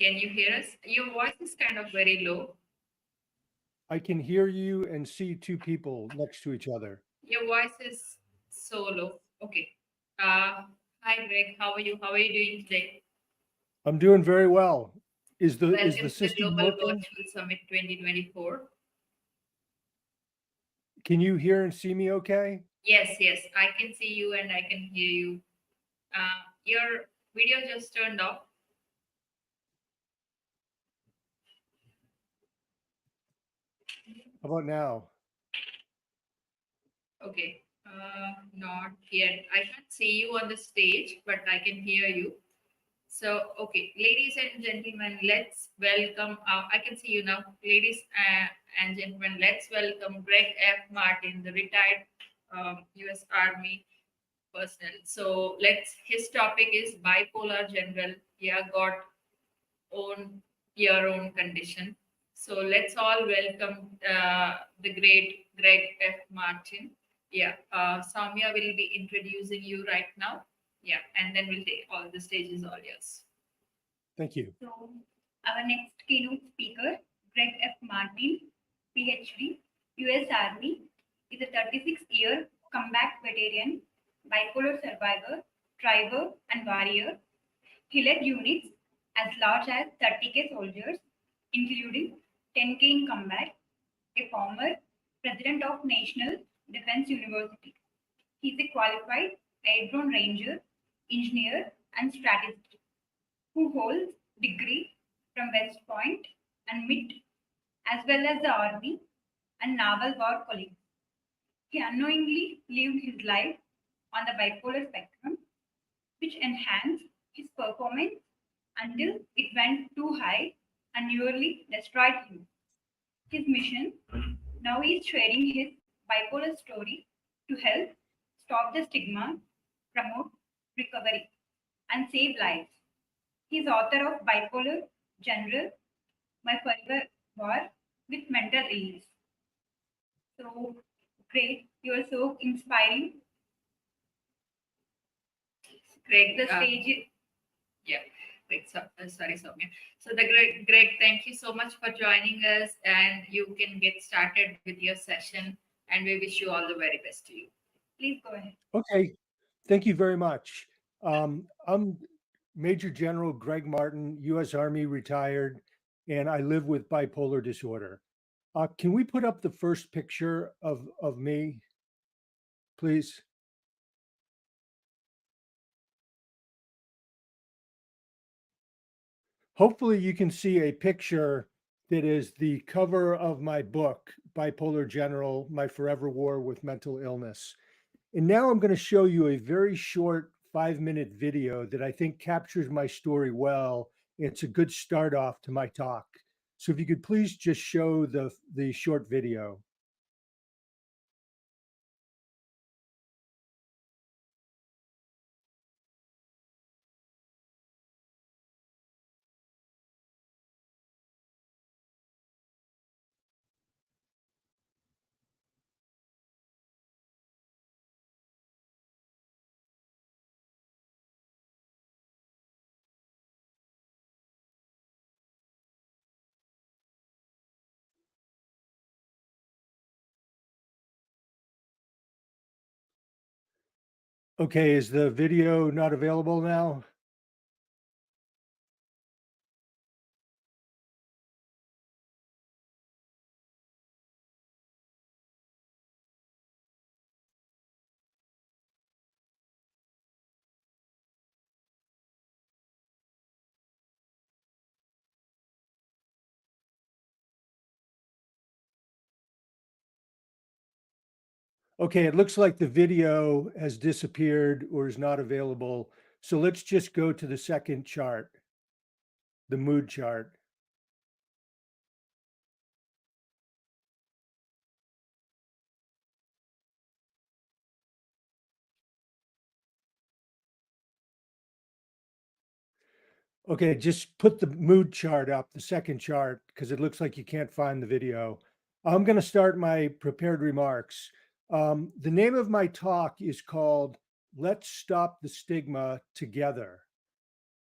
Can you hear us? Your voice is kind of very low. I can hear you and see two people next to each other. Your voice is so low. Okay. Uh, Hi, Greg. How are you? How are you doing today? I'm doing very well. Is the Welcome to the system Global working? Virtual Summit 2024. Can you hear and see me okay? Yes, yes, I can see you and I can hear you. Your video just turned off. How about now? Okay. Not yet. I can't see you on the stage, but I can hear you. So, okay, ladies and gentlemen, let's welcome. I can see you now, ladies and gentlemen. Let's welcome Greg F. Martin, the retired U.S. Army personnel. So, let's. His topic is bipolar general. Yeah, got own your own condition. So let's all welcome the great Greg F. Martin. Yeah, Soumya will be introducing you right now. Yeah, and then we'll take all the stages all yours. Thank you. So, our next keynote speaker, Greg F. Martin, PhD, US Army, is a 36-year comeback veteran, bipolar survivor, driver, and warrior. He led units as large as 30K soldiers, including 10K in combat, a former president of National Defense University. He is a qualified airborne ranger, engineer, and strategist who holds degree from West Point and MIT, as well as the Army and Naval War College. He unknowingly lived his life on the bipolar spectrum, which enhanced his performance until it went too high and nearly destroyed him. His mission now is sharing his bipolar story to help stop the stigma, promote recovery, and save lives. He is author of Bipolar General, My Forever War with Mental Illness. So great, you are so inspiring. Greg, The stage, yeah, great. So, sorry, Soumya. So the Greg, thank you so much for joining us, and you can get started with your session. And we wish you all the very best to you. please go ahead. Okay. Thank you very much. I'm Major General Greg Martin, U.S. Army retired, and I live with bipolar disorder. Can we put up the first picture of me, please? Hopefully you can see a picture that is the cover of my book, Bipolar General, My Forever War with Mental Illness. And now I'm going to show you a very short 5-minute video that I think captures my story well. It's a good start off to my talk. So if you could please just show the short video. Okay, is the video not available now? Okay, it looks like the video has disappeared or is not available. So let's just go to the second chart, the mood chart. Okay, just put the mood chart up, the second chart, because it looks like you can't find the video. I'm going to start my prepared remarks. The name of my talk is called Let's Stop the Stigma Together.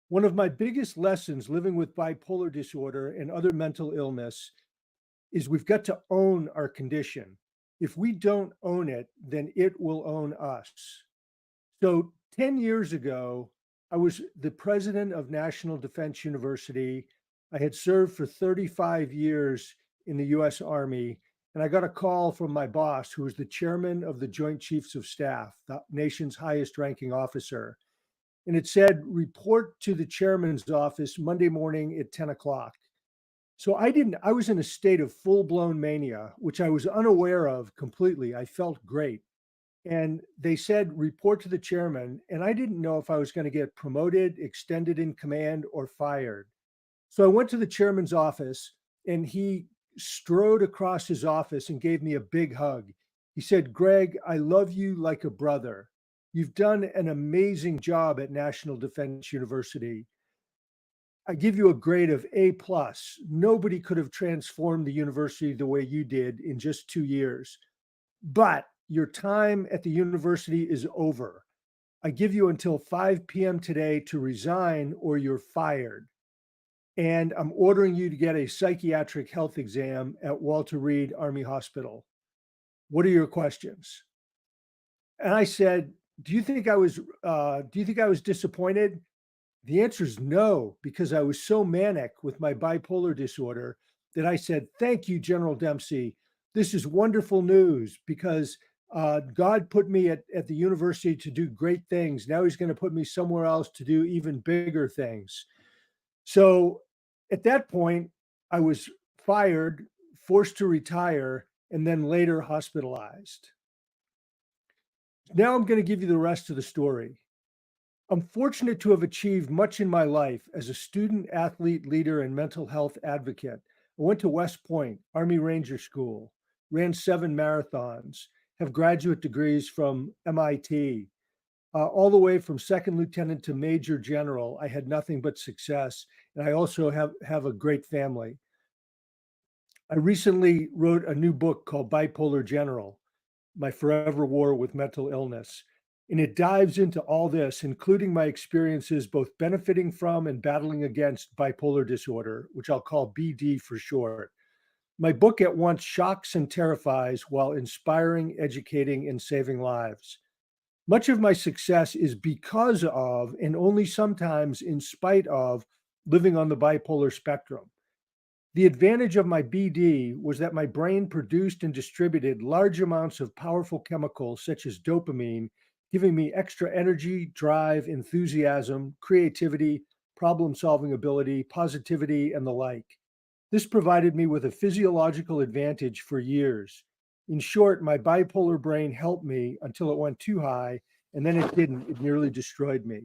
One of my biggest lessons living with bipolar disorder and other mental illness is we've got to own our condition. If we don't own it, then it will own us. So 10 years ago, I was the president of National Defense University. I had served for 35 years in the US Army, and I got a call from my boss, who was the chairman of the Joint Chiefs of Staff, the nation's highest ranking officer. And it said, report to the chairman's office Monday morning at 10 o'clock. So I was in a state of full blown mania, which I was unaware of completely. I felt great. And they said, report to the chairman. And I didn't know if I was going to get promoted, extended in command, or fired. So I went to the chairman's office, and he strode across his office and gave me a big hug. He said, Greg, I love you like a brother. You've done an amazing job at National Defense University. I give you a grade of A+. Nobody could have transformed the university the way you did in just 2 years. But your time at the university is over. I give you until 5 p.m. today to resign or you're fired. And I'm ordering you to get a psychiatric health exam at Walter Reed Army Hospital. What are your questions? And I said, do you think I was disappointed? The answer is no, because I was so manic with my bipolar disorder that I said, thank you, General Dempsey. This is wonderful news, because God put me at the university to do great things. Now he's going to put me somewhere else to do even bigger things. So at that point, I was fired, forced to retire, and then later hospitalized. Now I'm going to give you the rest of the story. I'm fortunate to have achieved much in my life as a student, athlete, leader, and mental health advocate. I went to West Point, Army Ranger School, ran 7 marathons, have graduate degrees from MIT. All the way from second lieutenant to major general, I had nothing but success, and I also have a great family. I recently wrote a new book called Bipolar General, My Forever War with Mental Illness. And it dives into all this, including my experiences both benefiting from and battling against bipolar disorder, which I'll call BD for short. My book at once shocks and terrifies while inspiring, educating, and saving lives. Much of my success is because of, and only sometimes in spite of, living on the bipolar spectrum. The advantage of my BD was that my brain produced and distributed large amounts of powerful chemicals such as dopamine, giving me extra energy, drive, enthusiasm, creativity, problem-solving ability, positivity, and the like. This provided me with a physiological advantage for years. In short, my bipolar brain helped me until it went too high, and then it didn't. It nearly destroyed me.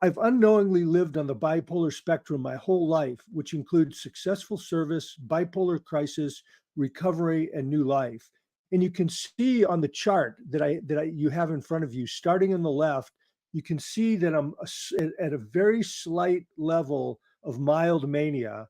I've unknowingly lived on the bipolar spectrum my whole life, which includes successful service, bipolar crisis, recovery, and new life. And you can see on the chart that you have in front of you, starting on the left, you can see that I'm at a very slight level of mild mania.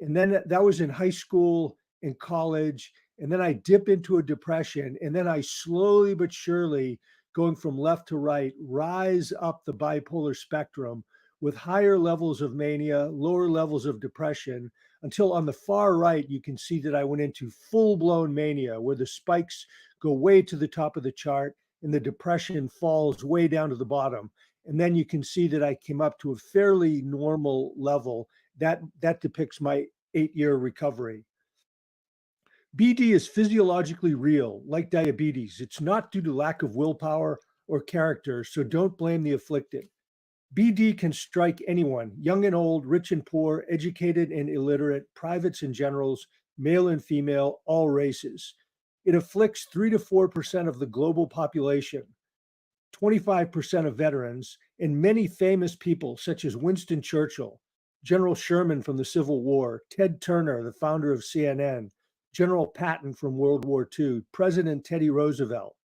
And then that was in high school and college. And then I dip into a depression. And then I slowly but surely, going from left to right, rise up the bipolar spectrum with higher levels of mania, lower levels of depression, until on the far right, you can see that I went into full-blown mania, where the spikes go way to the top of the chart and the depression falls way down to the bottom. And then you can see that I came up to a fairly normal level. That depicts my 8-year recovery. BD is physiologically real, like diabetes. It's not due to lack of willpower or character, so don't blame the afflicted. BD can strike anyone, young and old, rich and poor, educated and illiterate, privates and generals, male and female, all races. It afflicts 3 to 4% of the global population, 25% of veterans, and many famous people such as Winston Churchill, General Sherman from the Civil War, Ted Turner, the founder of CNN, General Patton from World War II, President Teddy Roosevelt.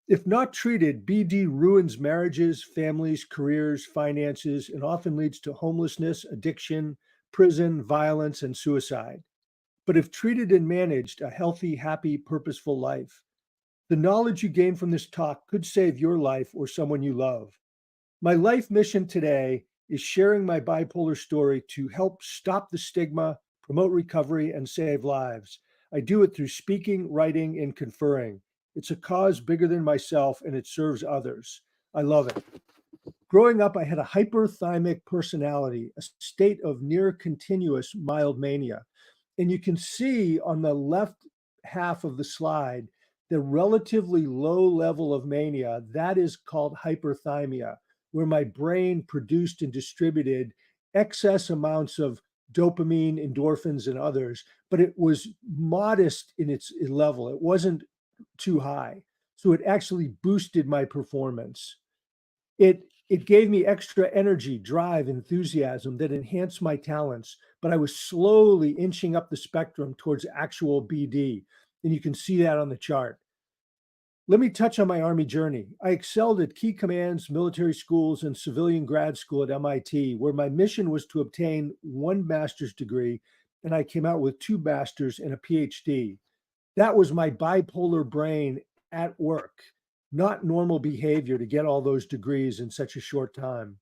If not treated, BD ruins marriages, families, careers, finances, and often leads to homelessness, addiction, prison, violence, and suicide. But if treated and managed, a healthy, happy, purposeful life. The knowledge you gain from this talk could save your life or someone you love. My life mission today is sharing my bipolar story to help stop the stigma, promote recovery, and save lives. I do it through speaking, writing, and conferring. It's a cause bigger than myself, and it serves others. I love it. Growing up, I had a hyperthymic personality, a state of near continuous mild mania. And you can see on the left half of the slide, the relatively low level of mania, that is called hyperthymia, where my brain produced and distributed excess amounts of dopamine, endorphins, and others, but it was modest in its level. It wasn't too high. So it actually boosted my performance. It gave me extra energy, drive, enthusiasm that enhanced my talents, but I was slowly inching up the spectrum towards actual BD. And you can see that on the chart. Let me touch on my Army journey. I excelled at key commands, military schools, and civilian grad school at MIT, where my mission was to obtain one master's degree, and I came out with two masters and a PhD. That was my bipolar brain at work, not normal behavior to get all those degrees in such a short time.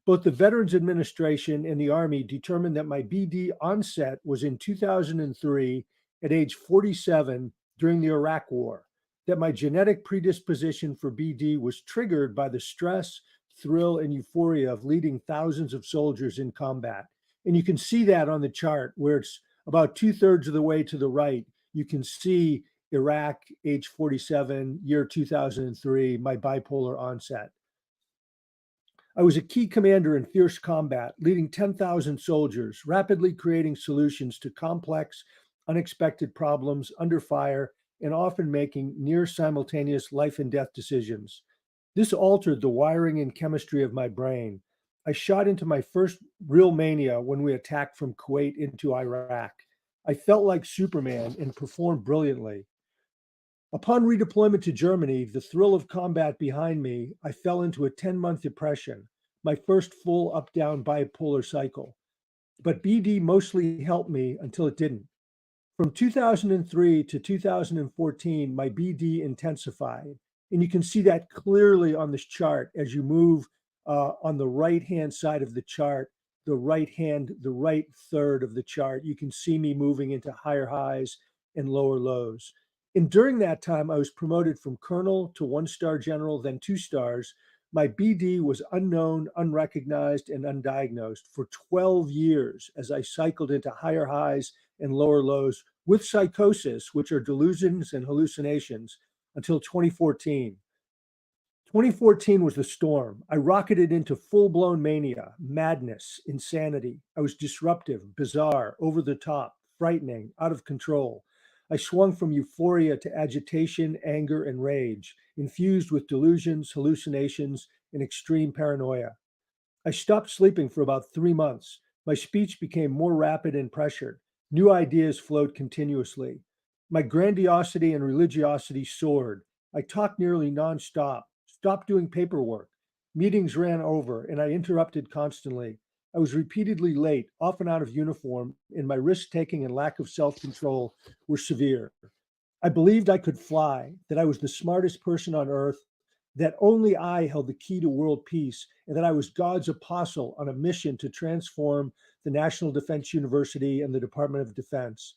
Both the Veterans Administration and the Army determined that my BD onset was in 2003 at age 47 during the Iraq War, that my genetic predisposition for BD was triggered by the stress, thrill, and euphoria of leading thousands of soldiers in combat. And you can see that on the chart where it's about 2/3 of the way to the right. You can see Iraq, age 47, year 2003, my bipolar onset. I was a key commander in fierce combat, leading 10,000 soldiers, rapidly creating solutions to complex, unexpected problems under fire, and often making near simultaneous life and death decisions. This altered the wiring and chemistry of my brain. I shot into my first real mania when we attacked from Kuwait into Iraq. I felt like Superman and performed brilliantly. Upon redeployment to Germany, the thrill of combat behind me, I fell into a 10-month depression, my first full up-down bipolar cycle. But BD mostly helped me until it didn't. From 2003 to 2014, my BD intensified. And you can see that clearly on this chart as you move on the right-hand side of the chart, the right third of the chart. You can see me moving into higher highs and lower lows. And during that time, I was promoted from colonel to one-star general, then 2 stars. My BD was unknown, unrecognized, and undiagnosed for 12 years as I cycled into higher highs and lower lows with psychosis, which are delusions and hallucinations, until 2014. 2014 was the storm. I rocketed into full-blown mania, madness, insanity. I was disruptive, bizarre, over the top, frightening, out of control. I swung from euphoria to agitation, anger, and rage, infused with delusions, hallucinations, and extreme paranoia. I stopped sleeping for about 3 months. My speech became more rapid and pressured. New ideas flowed continuously. My grandiosity and religiosity soared. I talked nearly nonstop, stopped doing paperwork. Meetings ran over, and I interrupted constantly. I was repeatedly late, often out of uniform, and my risk-taking and lack of self-control were severe. I believed I could fly, that I was the smartest person on earth, that only I held the key to world peace, and that I was God's apostle on a mission to transform the National Defense University and the Department of Defense.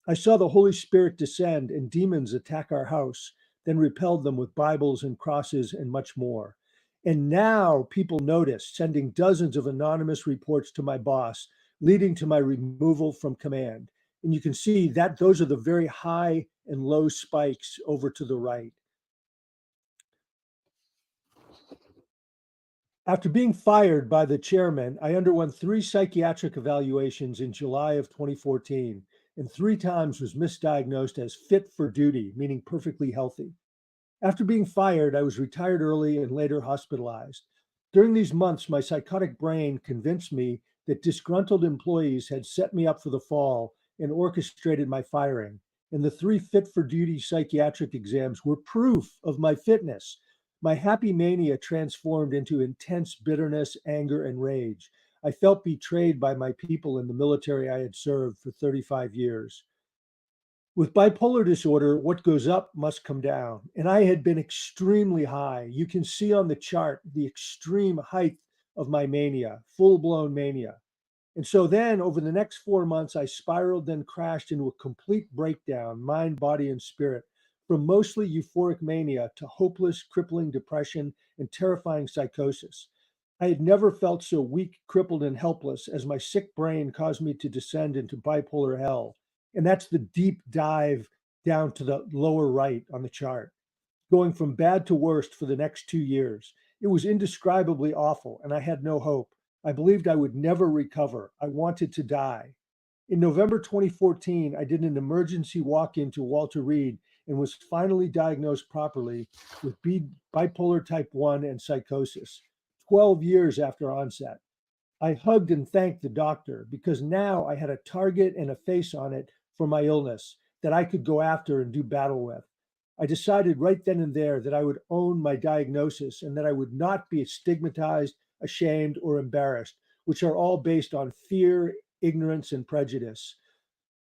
I saw the Holy Spirit descend and demons attack our house, then repelled them with Bibles and crosses and much more. And now people noticed, sending dozens of anonymous reports to my boss, leading to my removal from command. And you can see that those are the very high and low spikes over to the right. After being fired by the chairman, I underwent 3 psychiatric evaluations in July of 2014, and 3 times was misdiagnosed as fit for duty, meaning perfectly healthy. After being fired, I was retired early and later hospitalized. During these months, my psychotic brain convinced me that disgruntled employees had set me up for the fall and orchestrated my firing. And the 3 fit for duty psychiatric exams were proof of my fitness. My happy mania transformed into intense bitterness, anger, and rage. I felt betrayed by my people in the military I had served for 35 years. With bipolar disorder, what goes up must come down. And I had been extremely high. You can see on the chart the extreme height of my mania, full-blown mania. And so then over the next 4 months, I spiraled, then crashed into a complete breakdown, mind, body, and spirit, from mostly euphoric mania to hopeless, crippling depression and terrifying psychosis. I had never felt so weak, crippled, and helpless as my sick brain caused me to descend into bipolar hell. And that's the deep dive down to the lower right on the chart, going from bad to worst for the next 2 years. It was indescribably awful, and I had no hope. I believed I would never recover. I wanted to die. In November 2014, I did an emergency walk-in to Walter Reed and was finally diagnosed properly with bipolar type 1 and psychosis, 12 years after onset. I hugged and thanked the doctor because now I had a target and a face on it for my illness that I could go after and do battle with. I decided right then and there that I would own my diagnosis and that I would not be stigmatized, ashamed, or embarrassed, which are all based on fear, ignorance, and prejudice.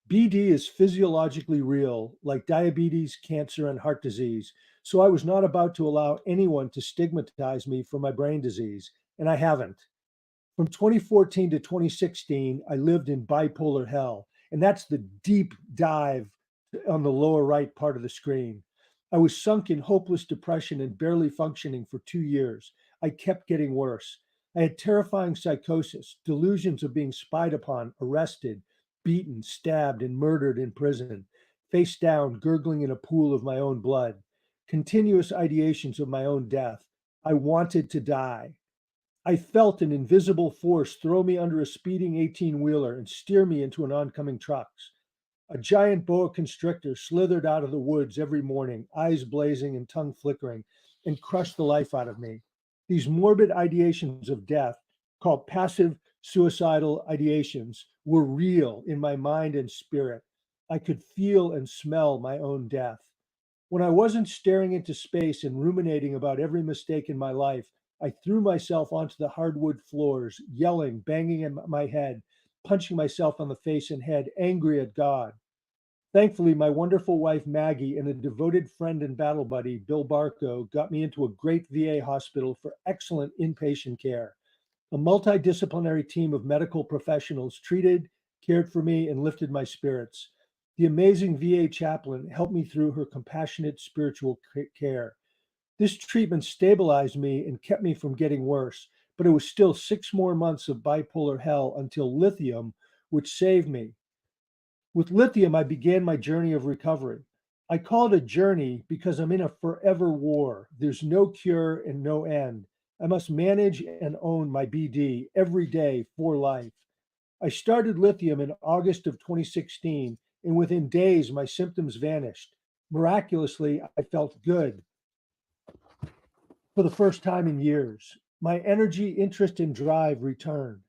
BD is physiologically real, like diabetes, cancer, and heart disease. So I was not about to allow anyone to stigmatize me for my brain disease, and I haven't. From 2014 to 2016, I lived in bipolar hell, and that's the deep dive on the lower right part of the screen. I was sunk in hopeless depression and barely functioning for 2 years. I kept getting worse. I had terrifying psychosis, delusions of being spied upon, arrested, beaten, stabbed, and murdered in prison, face down, gurgling in a pool of my own blood, continuous ideations of my own death. I wanted to die. I felt an invisible force throw me under a speeding 18-wheeler and steer me into an oncoming truck. A giant boa constrictor slithered out of the woods every morning, eyes blazing and tongue flickering, and crushed the life out of me. These morbid ideations of death, called passive suicidal ideations, were real in my mind and spirit. I could feel and smell my own death. When I wasn't staring into space and ruminating about every mistake in my life, I threw myself onto the hardwood floors, yelling, banging in my head, punching myself on the face and head, angry at God. Thankfully, my wonderful wife, Maggie, and a devoted friend and battle buddy, Bill Barco, got me into a great VA hospital for excellent inpatient care. A multidisciplinary team of medical professionals treated, cared for me, and lifted my spirits. The amazing VA chaplain helped me through her compassionate spiritual care. This treatment stabilized me and kept me from getting worse, but it was still 6 more months of bipolar hell until lithium, which saved me. With lithium, I began my journey of recovery. I call it a journey because I'm in a forever war. There's no cure and no end. I must manage and own my BD every day for life. I started lithium in August of 2016, and within days, my symptoms vanished. Miraculously, I felt good for the first time in years. My energy, interest, and drive returned.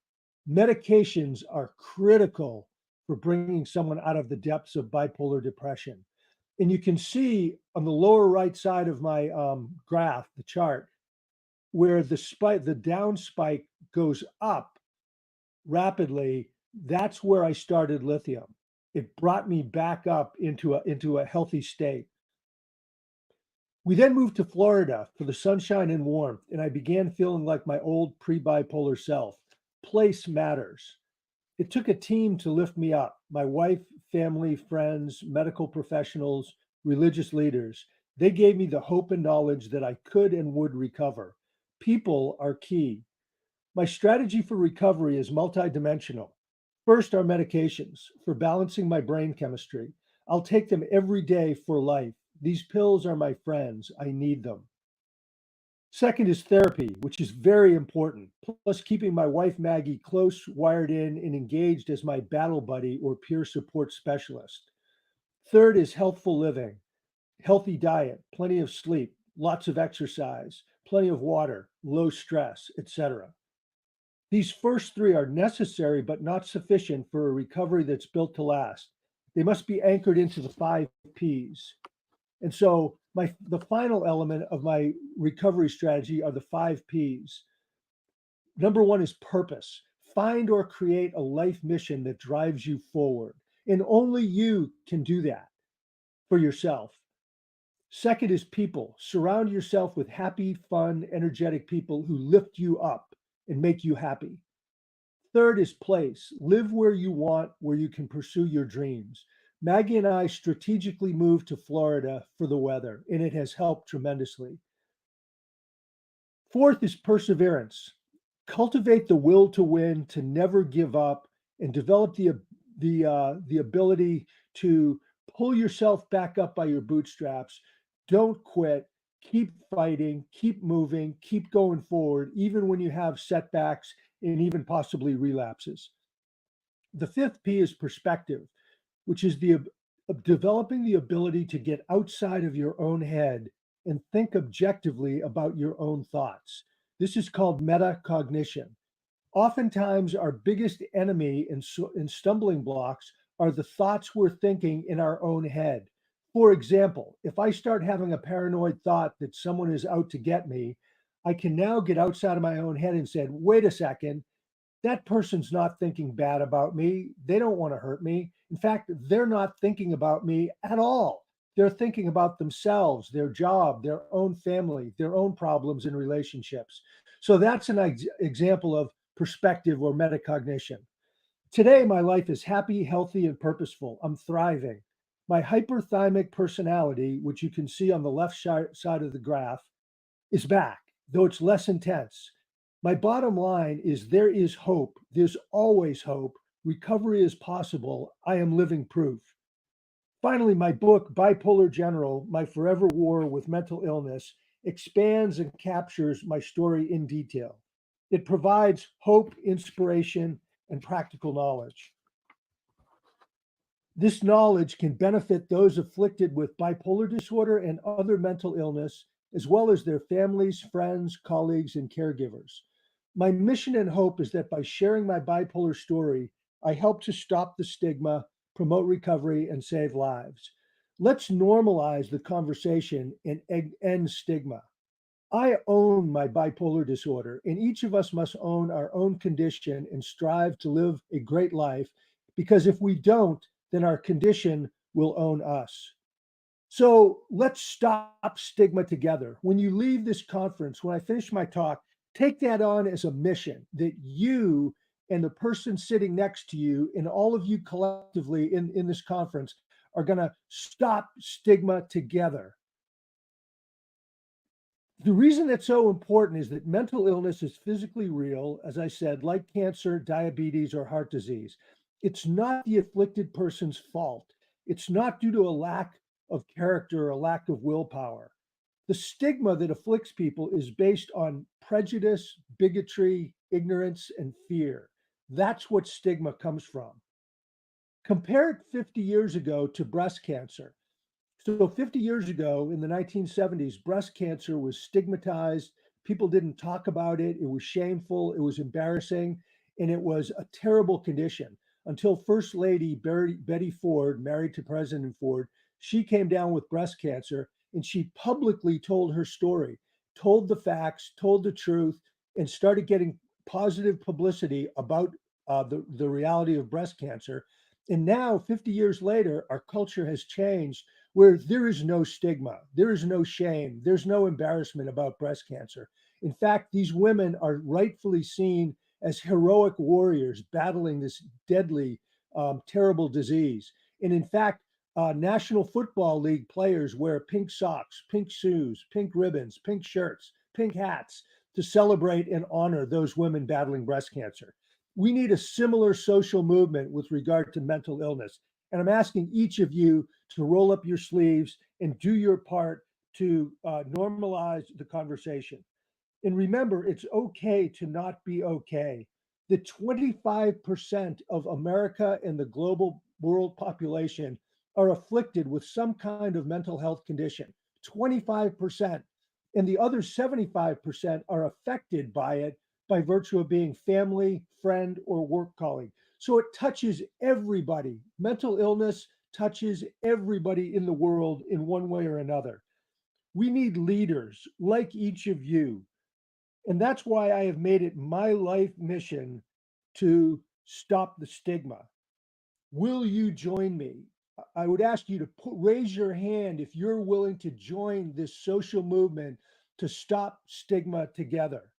Medications are critical for bringing someone out of the depths of bipolar depression. And you can see on the lower right side of my graph, the chart, where the down spike goes up rapidly. That's where I started lithium. It brought me back up into a healthy state. We then moved to Florida for the sunshine and warmth, and I began feeling like my old pre-bipolar self. Place matters. It took a team to lift me up: my wife, family, friends, medical professionals, religious leaders. They gave me the hope and knowledge that I could and would recover. People are key. My strategy for recovery is multidimensional. First are medications for balancing my brain chemistry. I'll take them every day for life. These pills are my friends. I need them. Second is therapy, which is very important, plus keeping my wife Maggie close, wired in, and engaged as my battle buddy or peer support specialist. Third is healthful living, healthy diet, plenty of sleep, lots of exercise, plenty of water, low stress, etc. These first 3 are necessary but not sufficient for a recovery that's built to last. They must be anchored into the 5 Ps. And so the final element of my recovery strategy are the 5 Ps. Number 1 is purpose. Find or create a life mission that drives you forward. And only you can do that for yourself. Second is people. Surround yourself with happy, fun, energetic people who lift you up and make you happy. Third is place. Live where you want, where you can pursue your dreams. Maggie and I strategically moved to Florida for the weather, and it has helped tremendously. Fourth is perseverance. Cultivate the will to win, to never give up, and develop the ability to pull yourself back up by your bootstraps. Don't quit. Keep fighting. Keep moving. Keep going forward, even when you have setbacks and even possibly relapses. The fifth P is perspective, which is the of developing the ability to get outside of your own head and think objectively about your own thoughts. This is called metacognition. Oftentimes, our biggest enemy in stumbling blocks are the thoughts we're thinking in our own head. For example, if I start having a paranoid thought that someone is out to get me, I can now get outside of my own head and say, wait a second, that person's not thinking bad about me. They don't want to hurt me. In fact, they're not thinking about me at all. They're thinking about themselves, their job, their own family, their own problems and relationships. So that's an example of perspective or metacognition. Today, my life is happy, healthy, and purposeful. I'm thriving. My hyperthymic personality, which you can see on the left side of the graph, is back, though it's less intense. My bottom line is there is hope. There's always hope. Recovery is possible. I am living proof. Finally, my book, Bipolar General, My Forever War with Mental Illness, expands and captures my story in detail. It provides hope, inspiration, and practical knowledge. This knowledge can benefit those afflicted with bipolar disorder and other mental illness, as well as their families, friends, colleagues, and caregivers. My mission and hope is that by sharing my bipolar story, I help to stop the stigma, promote recovery, and save lives. Let's normalize the conversation and end stigma. I own my bipolar disorder, and each of us must own our own condition and strive to live a great life, because if we don't, then our condition will own us. So let's stop stigma together. When you leave this conference, when I finish my talk, take that on as a mission that you and the person sitting next to you and all of you collectively in this conference are going to stop stigma together. The reason that's so important is that mental illness is physically real, as I said, like cancer, diabetes, or heart disease. It's not the afflicted person's fault. It's not due to a lack of character or a lack of willpower. The stigma that afflicts people is based on prejudice, bigotry, ignorance, and fear. That's what stigma comes from. Compare it 50 years ago to breast cancer. So 50 years ago in the 1970s, breast cancer was stigmatized. People didn't talk about it. It was shameful. It was embarrassing. And it was a terrible condition until First Lady Betty Ford, married to President Ford, she came down with breast cancer and she publicly told her story, told the facts, told the truth, and started getting positive publicity about the reality of breast cancer. And now, 50 years later, our culture has changed where there is no stigma, there is no shame, there's no embarrassment about breast cancer. In fact, these women are rightfully seen as heroic warriors battling this deadly, terrible disease. And in fact, National Football League players wear pink socks, pink shoes, pink ribbons, pink shirts, pink hats to celebrate and honor those women battling breast cancer. We need a similar social movement with regard to mental illness. And I'm asking each of you to roll up your sleeves and do your part to normalize the conversation. And remember, it's okay to not be okay. The 25% of America and the global world population are afflicted with some kind of mental health condition. 25%. And the other 75% are affected by it by virtue of being family, friend, or work colleague. So it touches everybody. Mental illness touches everybody in the world in one way or another. We need leaders like each of you. And that's why I have made it my life mission to stop the stigma. Will you join me? I would ask you to raise your hand if you're willing to join this social movement to stop stigma together.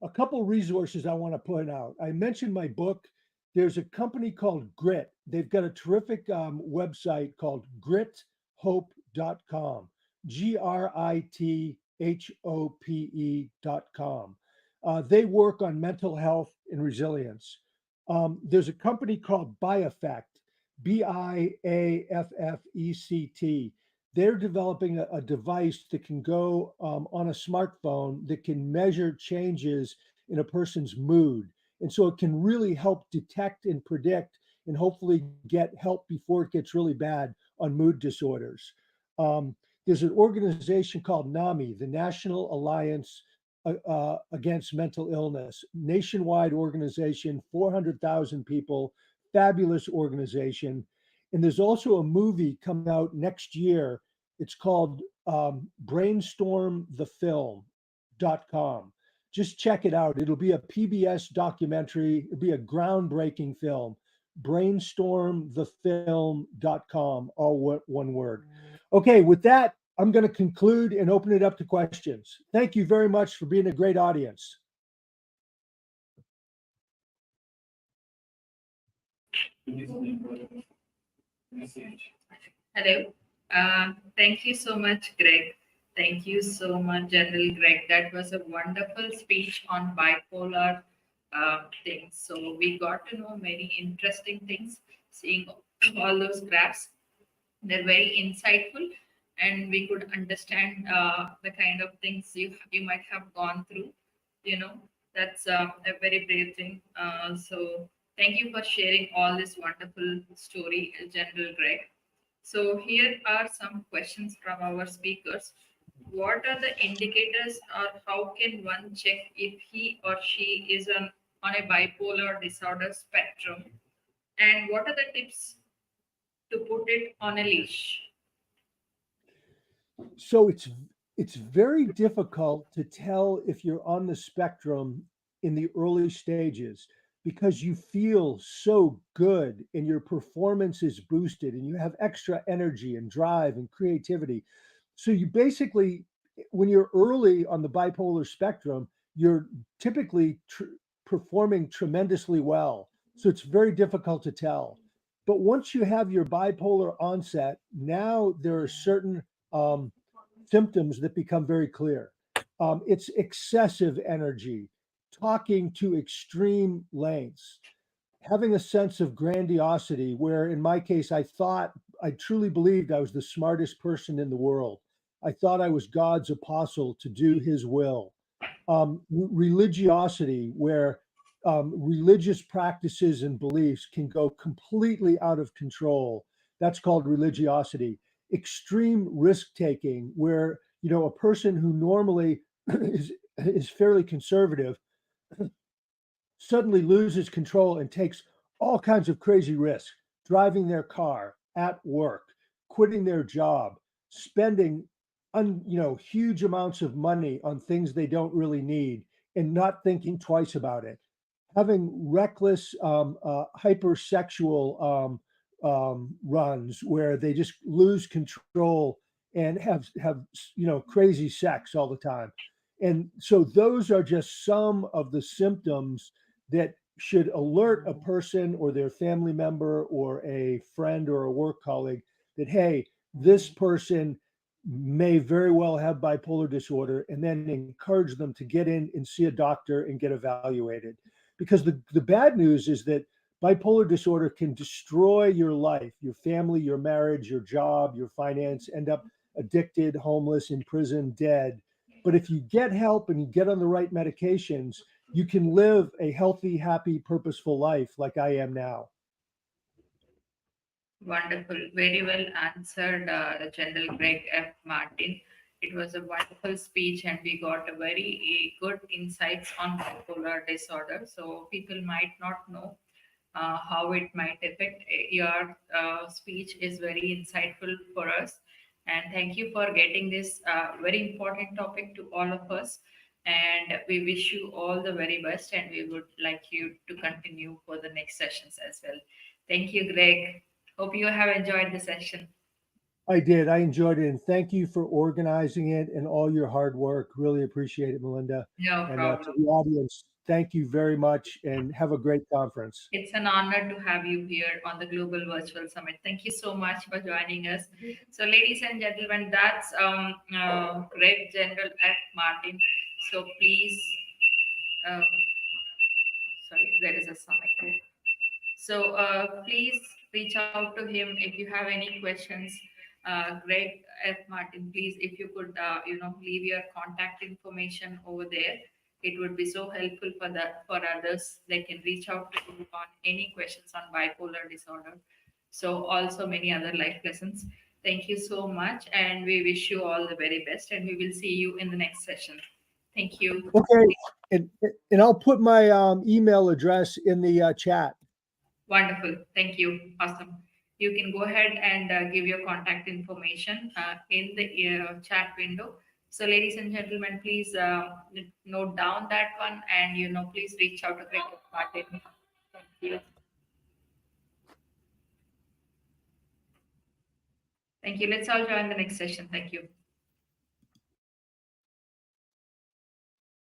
a couple resources I want to point out. I mentioned my book. There's a company called Grit. They've got a terrific website called grithope.com, GRITHOPE.com. They work on mental health and resilience. There's a company called BIAffect, BIAFFECT. They're developing a device that can go on a smartphone that can measure changes in a person's mood. And so it can really help detect and predict and hopefully get help before it gets really bad on mood disorders. There's an organization called NAMI, the National Alliance Against Mental Illness, nationwide organization, 400,000 people, fabulous organization. And there's also a movie coming out next year. It's called brainstormthefilm.com. Just check it out. It'll be a PBS documentary. It'll be a groundbreaking film. Brainstormthefilm.com, all one word. Okay, with that, I'm going to conclude and open it up to questions. Thank you very much for being a great audience. Hello. Thank you so much, Greg. Thank you so much, General Greg. That was a wonderful speech on bipolar things. So we got to know many interesting things, seeing all those graphs. They're very insightful, and we could understand the kind of things you might have gone through. You know, that's a very brave thing. So thank you for sharing all this wonderful story, General Greg. So here are some questions from our speakers. What are the indicators, or how can one check if he or she is on a bipolar disorder spectrum? And what are the tips to put it on a leash? So it's very difficult to tell if you're on the spectrum in the early stages because you feel so good and your performance is boosted and you have extra energy and drive and creativity. So you basically, when you're early on the bipolar spectrum, you're typically performing tremendously well. So it's very difficult to tell. But once you have your bipolar onset, now there are certain um, symptoms that become very clear. It's excessive energy, talking to extreme lengths, having a sense of grandiosity, where in my case, I truly believed I was the smartest person in the world. I thought I was God's apostle to do his will. Religiosity, where religious practices and beliefs can go completely out of control. That's called religiosity. Extreme risk taking, where a person who normally is fairly conservative suddenly loses control and takes all kinds of crazy risks, driving their car at work, quitting their job, spending huge amounts of money on things they don't really need and not thinking twice about it, having reckless hypersexual runs where they just lose control and have crazy sex all the time. And so those are just some of the symptoms that should alert a person or their family member or a friend or a work colleague that, hey, this person may very well have bipolar disorder, and then encourage them to get in and see a doctor and get evaluated. Because the bad news is that bipolar disorder can destroy your life, your family, your marriage, your job, your finance, end up addicted, homeless, in prison, dead. But if you get help and you get on the right medications, you can live a healthy, happy, purposeful life like I am now. Wonderful. Very well answered, General Greg F. Martin. It was a wonderful speech, and we got a very good insights on bipolar disorder. So people might not know how it might affect. Your speech is very insightful for us, and thank you for getting this very important topic to all of us. And we wish you all the very best, and we would like you to continue for the next sessions as well. Thank you, Greg. Hope you have enjoyed the session. I did. I enjoyed it. And thank you for organizing it and all your hard work. Really appreciate it, Melinda. No And to problem. the audience, thank you very much and have a great conference. It's an honor to have you here on the Global Virtual Summit. Thank you so much for joining us. So, ladies and gentlemen, that's Greg General F. Martin. So, please, uh, sorry, there is a sound echo. So, please reach out to him if you have any questions. Greg F. Martin, please, if you could, leave your contact information over there. It would be so helpful for others. They can reach out to you on any questions on bipolar disorder. So also many other life lessons. Thank you so much, and we wish you all the very best. And we will see you in the next session. Thank you. Okay. And I'll put my email address in the chat. Wonderful. Thank you. Awesome. You can go ahead and give your contact information in the chat window. So, ladies and gentlemen, please note down that one, and please reach out to Greg Martin. Thank you. Thank you. Let's all join the next session. Thank you.